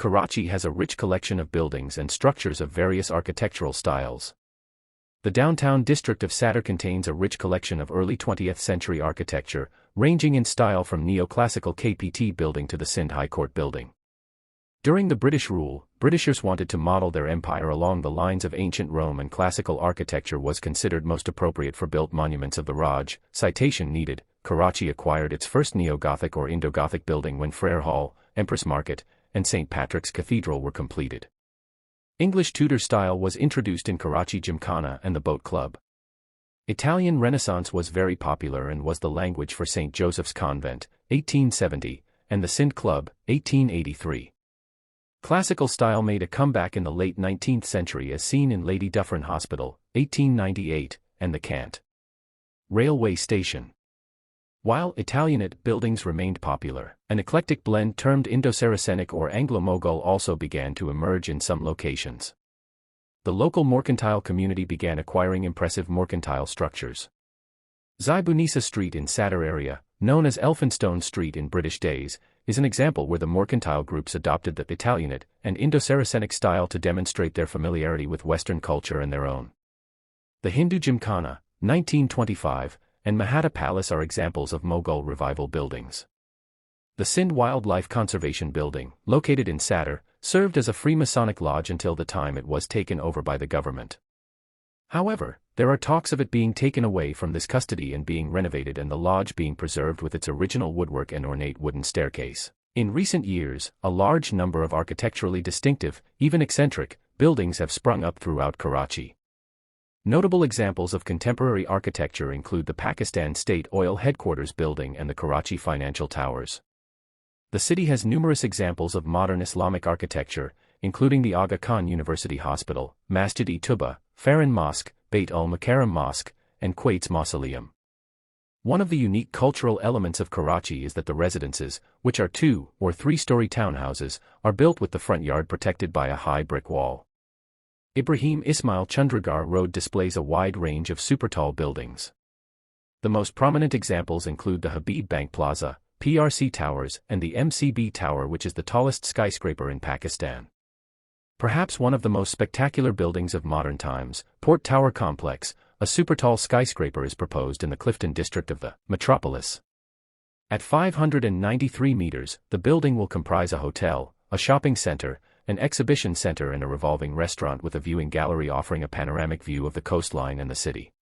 Karachi has a rich collection of buildings and structures of various architectural styles. The downtown district of Sadr contains a rich collection of early 20th century architecture, ranging in style from neoclassical KPT building to the Sindh High Court building. During the British rule, Britishers wanted to model their empire along the lines of ancient Rome, and classical architecture was considered most appropriate for built monuments of the Raj. Citation needed. Karachi acquired its first Neo-Gothic or Indo-Gothic building when Frere Hall, Empress Market, and St. Patrick's Cathedral were completed. English Tudor style was introduced in Karachi Gymkhana and the Boat Club. Italian Renaissance was very popular and was the language for St. Joseph's Convent, 1870, and the Sindh Club, 1883. Classical style made a comeback in the late 19th century as seen in Lady Dufferin Hospital, 1898, and the Cant Railway Station. While Italianate buildings remained popular, an eclectic blend termed Indo-Saracenic or Anglo-Mughal also began to emerge in some locations. The local mercantile community began acquiring impressive mercantile structures. Zaibunisa Street in Sadr area, known as Elphinstone Street in British days, is an example where the mercantile groups adopted the Italianate and Indo-Saracenic style to demonstrate their familiarity with Western culture and their own. The Hindu Gymkhana, 1925, and Mahatta Palace are examples of Mughal revival buildings. The Sindh Wildlife Conservation Building, located in Sadr, served as a Freemasonic lodge until the time it was taken over by the government. However, there are talks of it being taken away from this custody and being renovated, and the lodge being preserved with its original woodwork and ornate wooden staircase. In recent years, a large number of architecturally distinctive, even eccentric, buildings have sprung up throughout Karachi. Notable examples of contemporary architecture include the Pakistan State Oil Headquarters Building and the Karachi Financial Towers. The city has numerous examples of modern Islamic architecture, including the Aga Khan University Hospital, Masjid-e-Tuba, Farran Mosque, Bait ul-Makarim Mosque, and Quait's Mausoleum. One of the unique cultural elements of Karachi is that the residences, which are 2- or 3-story townhouses, are built with the front yard protected by a high brick wall. Ibrahim Ismail Chandragar Road displays a wide range of super-tall buildings. The most prominent examples include the Habib Bank Plaza, PRC Towers, and the MCB Tower, which is the tallest skyscraper in Pakistan. Perhaps one of the most spectacular buildings of modern times, Port Tower Complex, a super-tall skyscraper, is proposed in the Clifton district of the metropolis. At 593 meters, the building will comprise a hotel, a shopping center, an exhibition center, and a revolving restaurant with a viewing gallery offering a panoramic view of the coastline and the city.